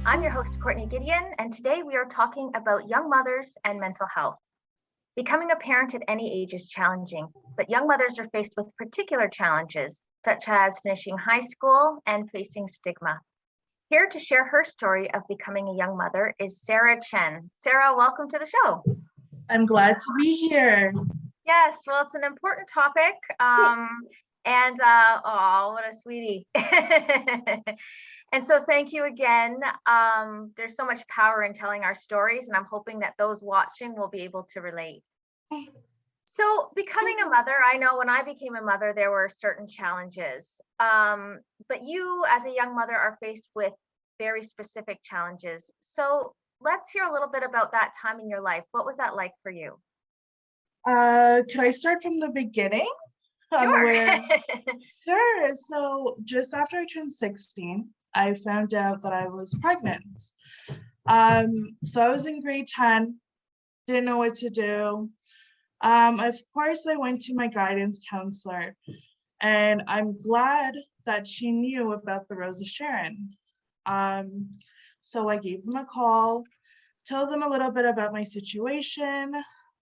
I'm your host, Courtney Gedeon, and today we are talking about young mothers and mental health. Becoming a parent at any age is challenging, but young mothers are faced with particular challenges, such as finishing high school and facing stigma. Here to share her story of becoming a young mother is Sarah Chen. Sarah, welcome to the show. I'm glad to be here. Yes, well, it's an important topic. Oh, what a sweetie. And so thank you again. There's so much power in telling our stories, and I'm hoping that those watching will be able to relate. So becoming a mother, I know when I became a mother, there were certain challenges. But you as a young mother are faced with very specific challenges. So let's hear a little bit about that time in your life. What was that like for you? Can I start from the beginning? Sure. Sure. So just after I turned 16, I found out that I was pregnant. So I was in grade 10, didn't know what to do. Of course, I went to my guidance counselor, and I'm glad that she knew about the Rose of Sharon. So I gave them a call, told them a little bit about my situation,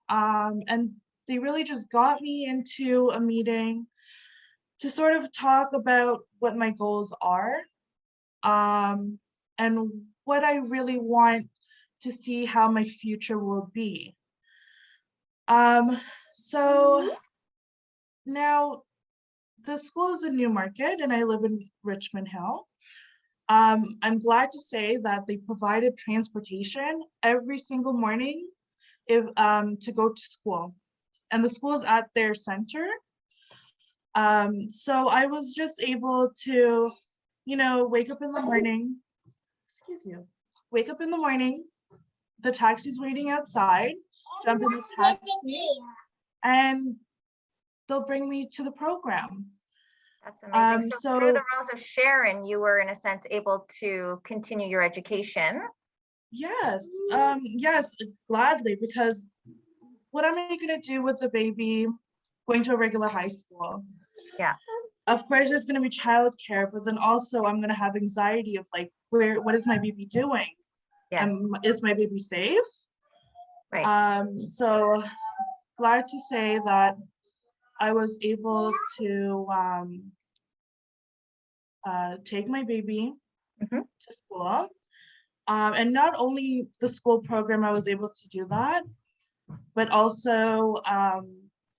and they really just got me into a meeting to sort of talk about what my goals are, and what I really want to see how my future will be. So now the school is in Newmarket and I live in Richmond Hill. I'm glad to say that they provided transportation every single morning to go to school, and the school is at their center. So I was just able to, wake up in the morning, wake up in the morning, the taxi's waiting outside, jump in the taxi, and they'll bring me to the program. That's amazing. So through the Rose of Sharon, you were in a sense able to continue your education. Yes, yes, gladly, because what am I gonna do with the baby going to a regular high school? Yeah. Of course, there's gonna be childcare, but then also I'm gonna have anxiety of like, what is my baby doing? Yes. Is my baby safe? Right. So glad to say that I was able to take my baby to school. And not only the school program, I was able to do that, but also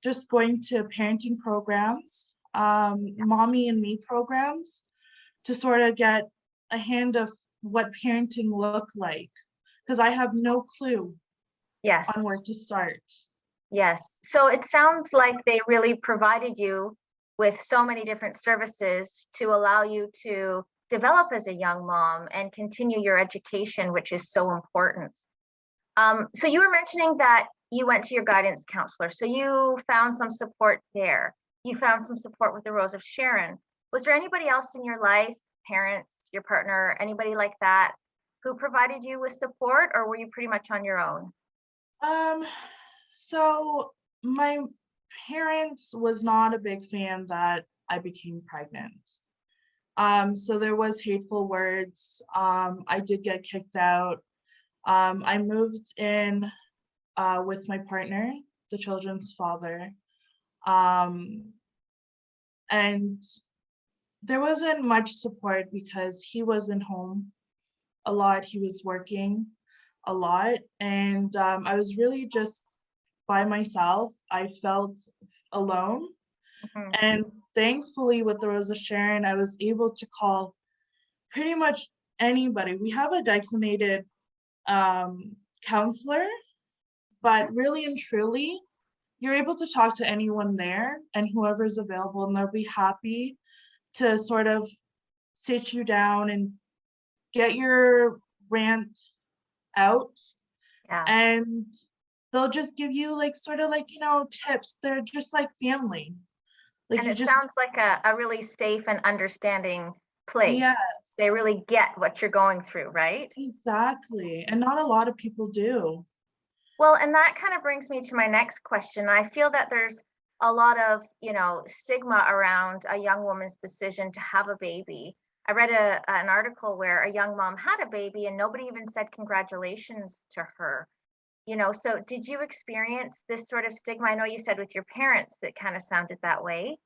just going to parenting programs, mommy and me programs, to sort of get a hand of what parenting looked like, because I have no clue on where to start. Yes. So it sounds like they really provided you with so many different services to allow you to develop as a young mom and continue your education, which is so important. So you were mentioning that you went to your guidance counselor. So you found some support there. You found some support with the Rose of Sharon. Was there anybody else in your life, parents, your partner, anybody like that, who provided you with support, or were you pretty much on your own? So my parents was not a big fan that I became pregnant. So there was hateful words. I did get kicked out. I moved in with my partner, the children's father. And there wasn't much support because he wasn't home a lot. He was working a lot. And I was really just by myself. I felt alone. And thankfully with the Rose of Sharon, I was able to call pretty much anybody. We have a designated counselor, but really and truly, you're able to talk to anyone there and whoever's available, and they'll be happy to sort of sit you down and get your rant out. And they'll just give you like sort of like, tips. They're just like family. Like, and it sounds like a really safe and understanding place. Yes. They really get what you're going through, right? Exactly. And not a lot of people do. Well, and that kind of brings me to my next question. I feel that there's a lot of, stigma around a young woman's decision to have a baby. I read an article where a young mom had a baby and nobody even said congratulations to her. So did you experience this sort of stigma? I know you said with your parents that kind of sounded that way.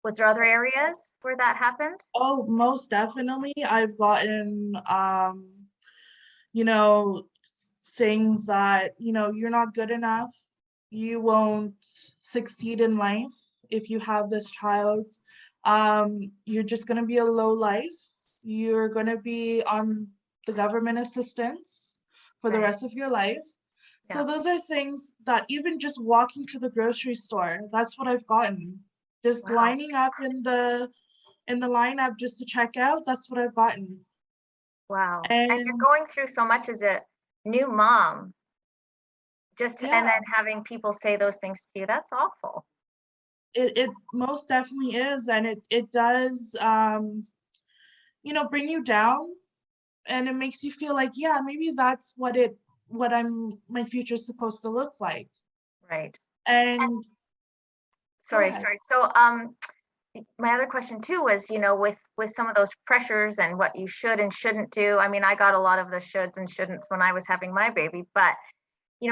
Was there other areas where that happened? Oh, most definitely. I've gotten, you know, sayings that, you're not good enough. You won't succeed in life if you have this child. You're just going to be a low life. You're going to be on the government assistance for the Right. rest of your life. Yeah. So those are things that even just walking to the grocery store, that's what I've gotten. Just Wow. lining up in the lineup just to check out, that's what I've gotten. Wow. And you're And going through so much as a new mom, and yeah, then having people say those things to you. That's awful. it most definitely is. And it does, bring you down, and it makes you feel like, yeah, maybe that's what my future's supposed to look like. Right. And go Sorry, ahead. sorry. So, my other question too was, with some of those pressures and what you should and shouldn't do. I mean, I got a lot of the shoulds and shouldn'ts when I was having my baby, but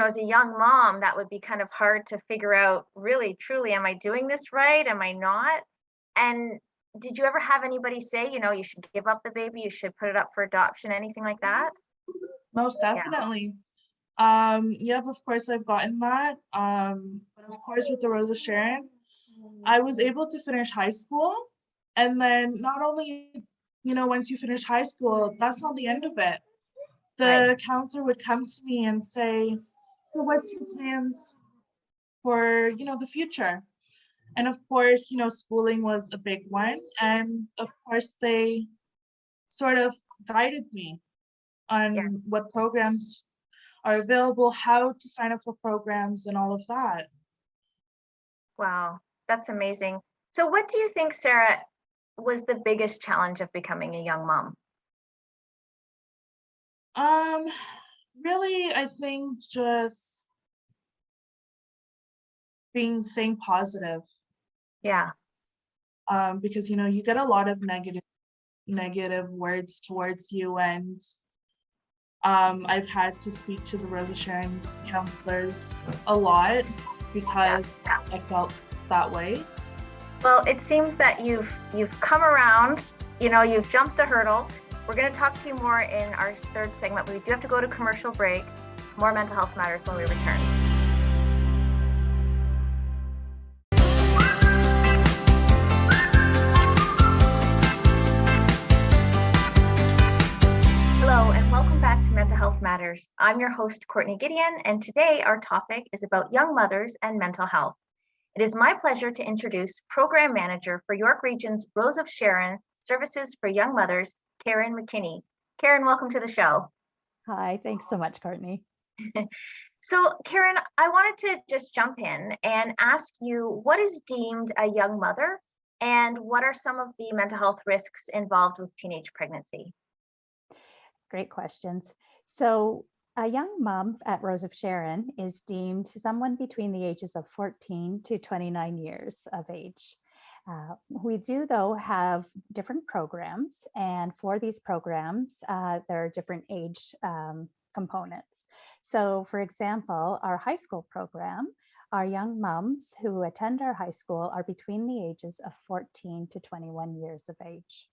as a young mom, that would be kind of hard to figure out, really, truly, am I doing this right? Am I not? And did you ever have anybody say, you should give up the baby, you should put it up for adoption, anything like that? Most Yeah, definitely. Yep, of course I've gotten that. But of course with the Rose of Sharon, I was able to finish high school. And then not only, once you finish high school, that's not the end of it. right. The counselor would come to me and say, so what's your plans for, the future? And of course, schooling was a big one. And of course, they sort of guided me on Yes. what programs are available, how to sign up for programs, and all of that. Wow. That's amazing. So what do you think, Sarah, was the biggest challenge of becoming a young mom? Um, Really, I think just staying positive. Yeah. Because you get a lot of negative words towards you, and I've had to speak to the Rosa Sharon counselors a lot Yeah. because I felt that way. Well, it seems that you've come around, you've jumped the hurdle. We're going to talk to you more in our third segment, but we do have to go to commercial break. More mental health matters when we return. Hello, and welcome back to Mental Health Matters. I'm your host, Courtney Gedeon, and today our topic is about young mothers and mental health. It is my pleasure to introduce Program Manager for York Region's Rose of Sharon Services for Young Mothers, Karen McKinney. Karen, welcome to the show. Hi, thanks so much, Courtney. So, Karen, I wanted to just jump in and ask you, what is deemed a young mother, and what are some of the mental health risks involved with teenage pregnancy? Great questions. So, a young mom at Rose of Sharon is deemed someone between the ages of 14 to 29 years of age. We do, though, have different programs, and for these programs, there are different age components. So, for example, our high school program, our young moms who attend our high school are between the ages of 14 to 21 years of age.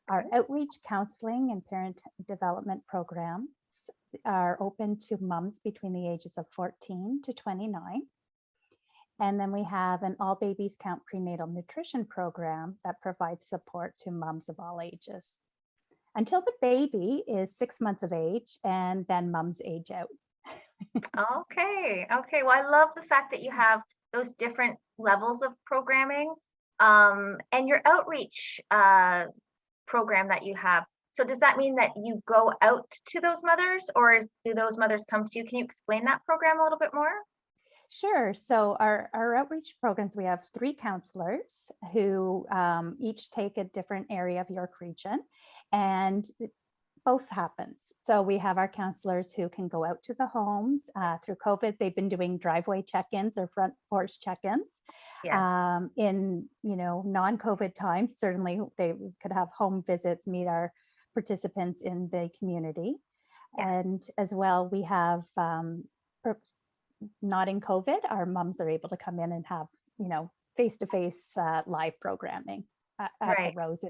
Our outreach counseling and parent development programs are open to moms between the ages of 14 to 29. And then we have an All Babies Count prenatal nutrition program that provides support to moms of all ages until the baby is 6 months of age, and then moms age out. Okay. Okay. Well, I love the fact that you have those different levels of programming, and your outreach program that you have. So does that mean that you go out to those mothers, or do those mothers come to you? Can you explain that program a little bit more? Sure. So our outreach programs, we have 3 counselors who each take a different area of York Region. And both happens. So we have our counselors who can go out to the homes. Through COVID, they've been doing driveway check-ins or front porch check-ins. Yes. In non-COVID times, certainly they could have home visits, meet our participants in the community. Yes. And as well, we have not in COVID, our moms are able to come in and have face-to-face live programming at the Right. Rose,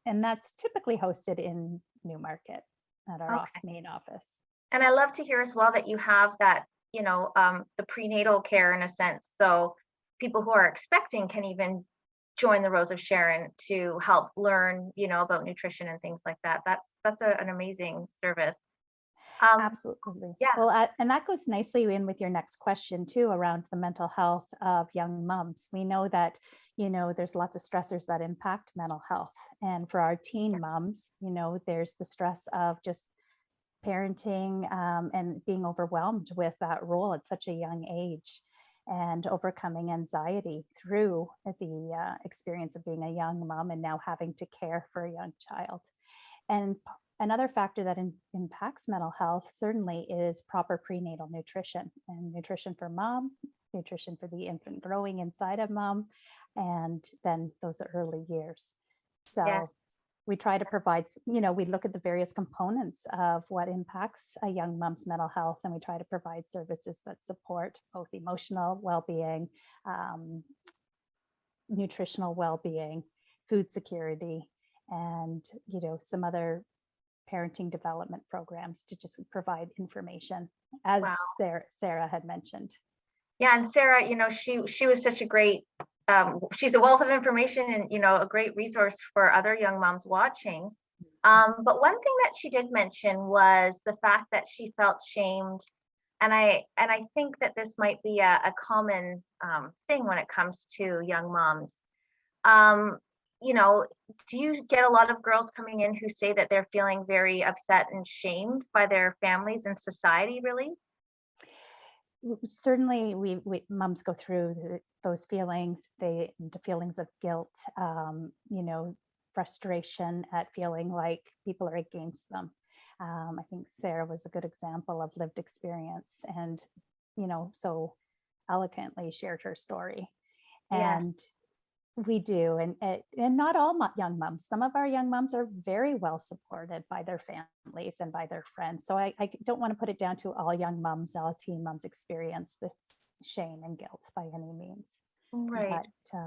and that's typically hosted in Newmarket at our Okay. main office. And I love to hear as well that you have that, the prenatal care in a sense. So people who are expecting can even join the Rose of Sharon to help learn, about nutrition and things like that. That's an amazing service. Absolutely. Yeah. Well, and that goes nicely in with your next question too, around the mental health of young moms. We know that, there's lots of stressors that impact mental health. And for our teen moms, there's the stress of just parenting and being overwhelmed with that role at such a young age, and overcoming anxiety through the experience of being a young mom and now having to care for a young child. And another factor that impacts mental health certainly is proper prenatal nutrition, and nutrition for mom, nutrition for the infant growing inside of mom, and then those early years. So Yes. we try to provide, we look at the various components of what impacts a young mom's mental health, and we try to provide services that support both emotional well-being, nutritional well-being, food security, and some other parenting development programs to just provide information, as Wow. Sarah had mentioned. Yeah, and Sarah, she was such a great, she's a wealth of information and, a great resource for other young moms watching. But one thing that she did mention was the fact that she felt shamed. And I think that this might be a common thing when it comes to young moms. Do you get a lot of girls coming in who say that they're feeling very upset and shamed by their families and society, really? Certainly, we moms go through those feelings, the feelings of guilt, frustration at feeling like people are against them. I think Sarah was a good example of lived experience, and so eloquently shared her story. Yes. And we do, and not all young moms. Some of our young moms are very well supported by their families and by their friends. So I don't want to put it down to all young moms, all teen moms experience this shame and guilt by any means. Right. But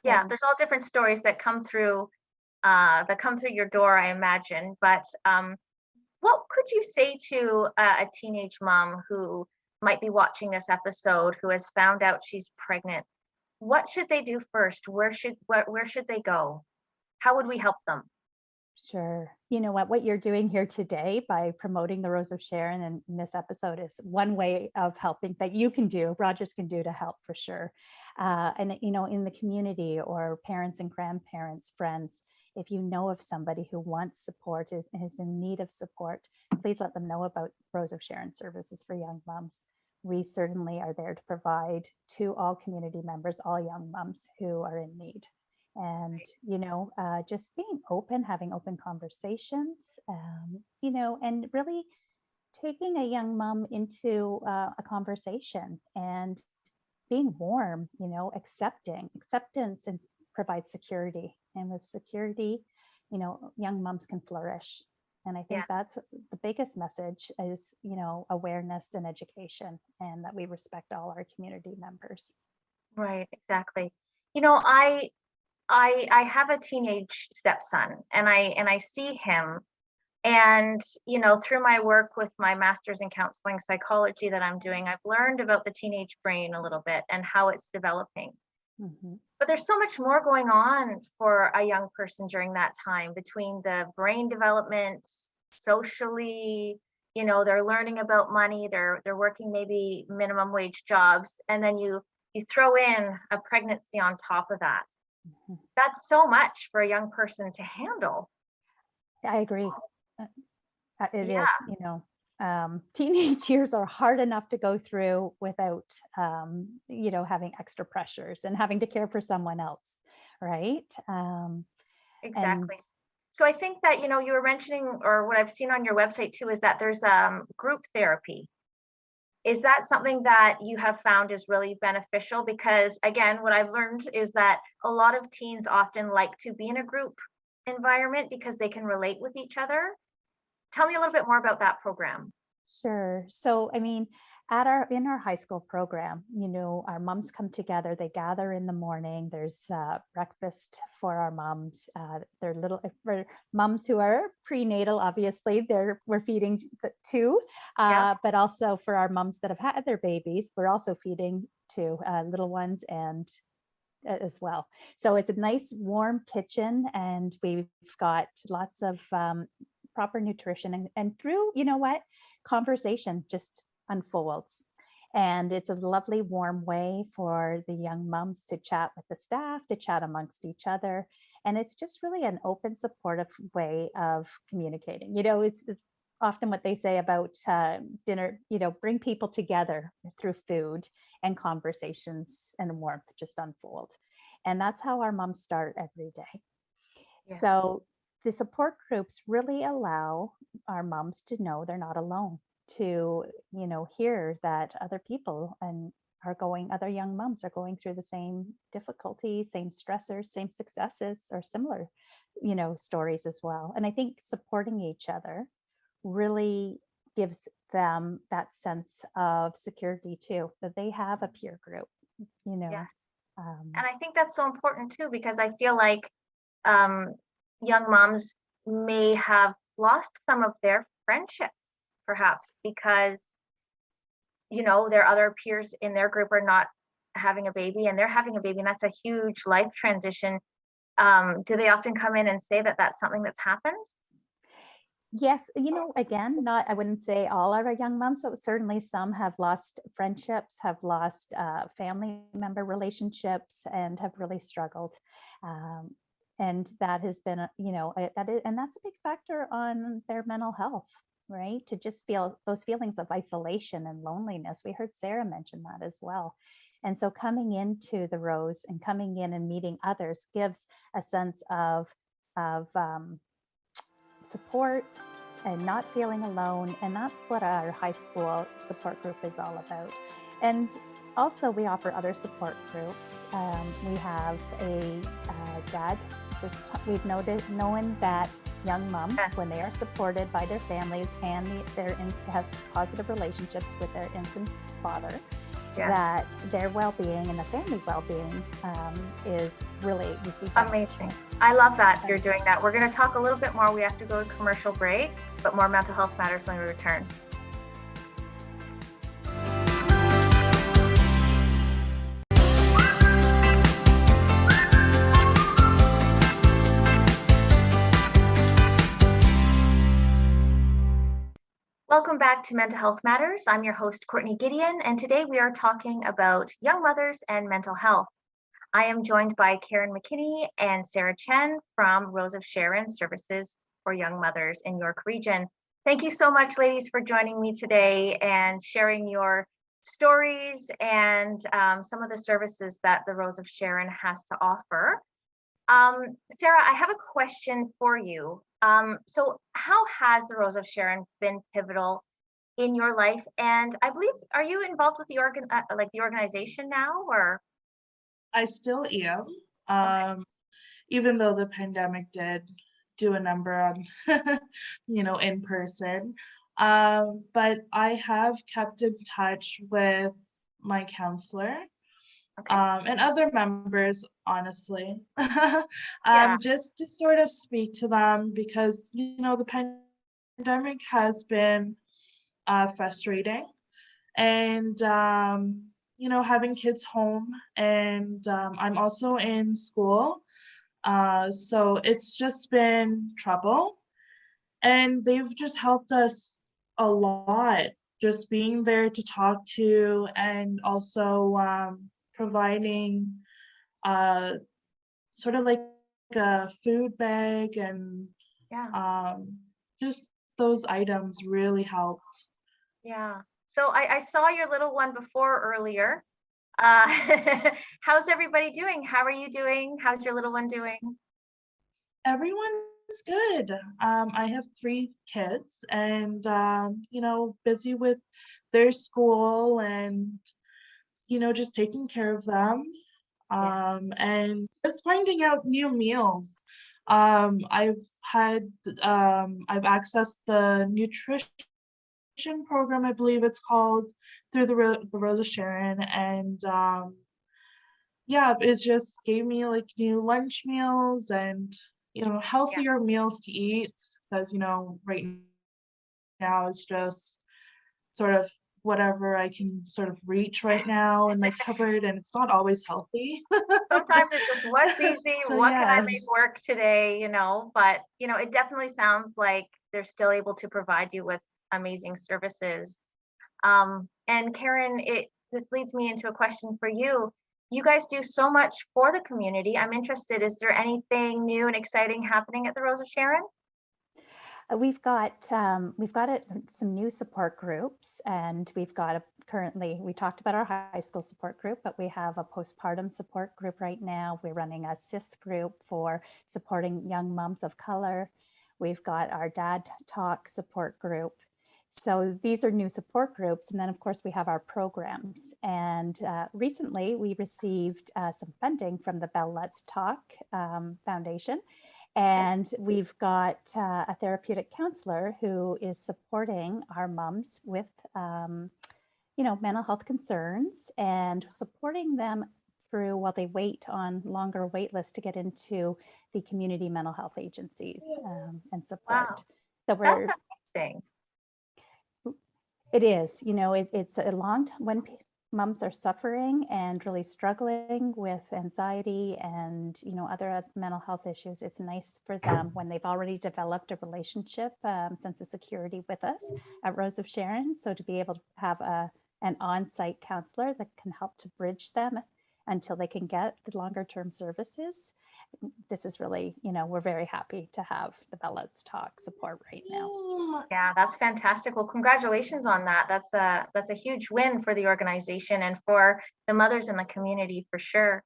Yeah, and there's all different stories that come through your door, I imagine. But what could you say to a teenage mom who might be watching this episode, who has found out she's pregnant? What should they do first? Where should they go? How would we help them? Sure. You know what you're doing here today by promoting the Rose of Sharon and in this episode is one way of helping that you can do, Rogers can do to help for sure. And in the community, or parents and grandparents, friends, if you know of somebody who wants support, is in need of support, please let them know about Rose of Sharon services for young moms. We certainly are there to provide to all community members, all young moms who are in need. And just being open, having open conversations, and really taking a young mom into a conversation and being warm, acceptance, and provides security. And with security, young moms can flourish. And I think Yes. that's the biggest message is, awareness and education, and that we respect all our community members. Right, exactly. I have a teenage stepson, and I see him, and through my work with my master's in counseling psychology that I'm doing, I've learned about the teenage brain a little bit and how it's developing. Mhm. But there's so much more going on for a young person during that time, between the brain development, socially, they're learning about money, they're working maybe minimum wage jobs, and then you throw in a pregnancy on top of that. Mhm. That's so much for a young person to handle. I agree. It Yeah. is, teenage years are hard enough to go through without, having extra pressures and having to care for someone else, right? And Exactly. So I think that, you were mentioning, or what I've seen on your website too, is that there's group therapy. Is that something that you have found is really beneficial? Because again, what I've learned is that a lot of teens often like to be in a group environment because they can relate with each other. Tell me a little bit more about that program. Sure. So, I mean, in our high school program, our moms come together. They gather in the morning. There's breakfast for our moms. They're little for moms who are prenatal. Obviously, we're feeding too, Yeah. but also for our moms that have had their babies, we're also feeding to little ones and as well. So it's a nice warm kitchen, and we've got lots of proper nutrition, and through, conversation just unfolds. And it's a lovely warm way for the young moms to chat with the staff, to chat amongst each other. And it's just really an open, supportive way of communicating. It's often what they say about dinner, bring people together through food, and conversations and warmth just unfold. And that's how our moms start every day. Yeah. So the support groups really allow our moms to know they're not alone, to, hear that other people other young moms are going through the same difficulties, same stressors, same successes, or similar, stories as well. And I think supporting each other really gives them that sense of security too, that they have a peer group, you know. Yes. Um, And I think that's so important too, because I feel like um, young moms may have lost some of their friendships, perhaps because, their other peers in their group are not having a baby and they're having a baby, and that's a huge life transition. Do they often come in and say that that's something that's happened? Yes, again, I wouldn't say all our young moms, but certainly some have lost friendships, have lost family member relationships, and have really struggled. Um, and that has been, and that's a big factor on their mental health, right? To just feel those feelings of isolation and loneliness. We heard Sarah mention that as well. And so coming into the Rose and coming in and meeting others gives a sense of support and not feeling alone. And that's what our high school support group is all about. And also we offer other support groups. We have a dad. We've known that young moms, Yes. when they are supported by their families and have positive relationships with their infant's father, Yes. that their well-being and the family well-being is really, we see Amazing. I love that you're doing that. We're going to talk a little bit more. We have to go to commercial break, but more mental health matters when we return. Welcome back to Mental Health Matters. I'm your host, Courtney Gedeon, and today we are talking about young mothers and mental health. I am joined by Karen McKinney and Sarah Chen from Rose of Sharon Services for Young Mothers in York Region. Thank you so much, ladies, for joining me today and sharing your stories and some of the services that the Rose of Sharon has to offer. Sarah, I have a question for you. So how has the Rose of Sharon been pivotal in your life? And I believe, are you involved with the organization now, or? I still am. Even though the pandemic did do a number on, in person. But I have kept in touch with my counselor, Okay. and other members, honestly, Yeah. just to sort of speak to them because, the pandemic has been frustrating. And, having kids home, and I'm also in school. So it's just been trouble. And they've just helped us a lot, just being there to talk to, and also providing uh, sort of like a food bag, and Yeah. just those items really helped. Yeah. So I saw your little one before earlier. How's everybody doing? How are you doing? How's your little one doing? Everyone's is good. I have 3 kids and, busy with their school and, just taking care of them. And just finding out new meals. I've accessed the nutrition program, I believe it's called, through the Rose of Sharon, and yeah, it just gave me like new lunch meals and healthier meals to eat because right now it's just sort of whatever I can sort of reach right now in my cupboard, and it's not always healthy. Sometimes it's just what's easy, So what can I make yes. work today, but it definitely sounds like they're still able to provide you with amazing services. And Karen, this leads me into a question for you. You guys do so much for the community. I'm interested, is there anything new and exciting happening at the Rose of Sharon? We've got some new support groups, and we've got currently, we talked about our high school support group, but we have a postpartum support group right now. We're running a CIS group for supporting young moms of color. We've got our Dad Talk support group. So these are new support groups. And then of course we have our programs. And recently we received some funding from the Bell Let's Talk Foundation. And we've got a therapeutic counselor who is supporting our moms with, mental health concerns and supporting them through while they wait on longer wait lists to get into the community mental health agencies and support. Wow, So that's amazing. it is, it's a long time when moms are suffering and really struggling with anxiety and other mental health issues. It's nice for them when they've already developed a relationship, sense of security with us at Rose of Sharon. So to be able to have an on-site counselor that can help to bridge them until they can get the longer term services. This is really, we're very happy to have the Bell Let's Talk support right now. Yeah, that's fantastic. Well, congratulations on that. That's a huge win for the organization and for the mothers in the community for sure.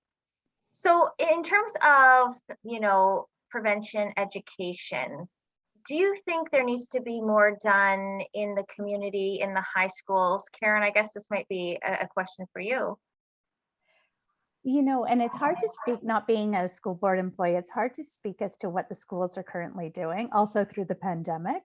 So in terms of, prevention education, do you think there needs to be more done in the community, in the high schools? Karen, I guess this might be a question for you. And it's hard to speak, not being a school board employee, it's hard to speak as to what the schools are currently doing, also through the pandemic.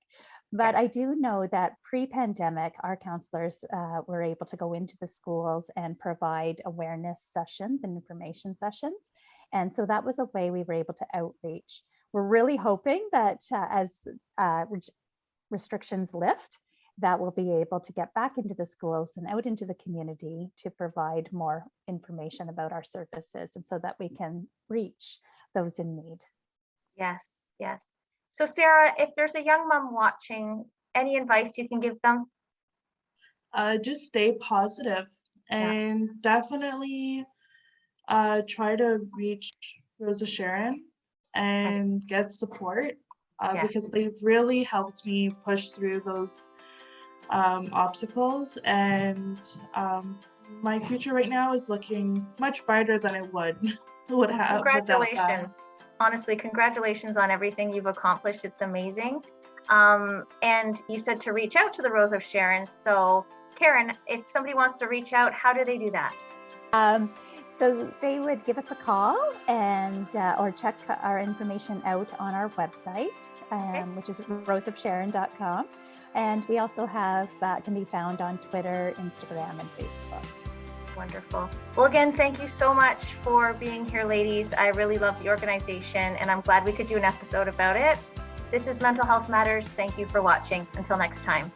But Yes. I do know that pre-pandemic, our counselors were able to go into the schools and provide awareness sessions and information sessions. And so that was a way we were able to outreach. We're really hoping that as restrictions lift, that we'll be able to get back into the schools and out into the community to provide more information about our services, and so that we can reach those in need. Yes, yes. So Sarah, if there's a young mom watching, any advice you can give them? Just stay positive and definitely try to reach Rose of Sharon and get support because they've really helped me push through those obstacles, and my future right now is looking much brighter than I would have. Congratulations. Honestly, congratulations on everything you've accomplished. It's amazing. And you said to reach out to the Rose of Sharon. So Karen, if somebody wants to reach out, how do they do that? So they would give us a call and or check our information out on our website, which is roseofsharon.com. And we also have can be found on Twitter, Instagram, and Facebook. Wonderful. Well, again, thank you so much for being here, ladies. I really love the organization, and I'm glad we could do an episode about it. This is Mental Health Matters. Thank you for watching. Until next time.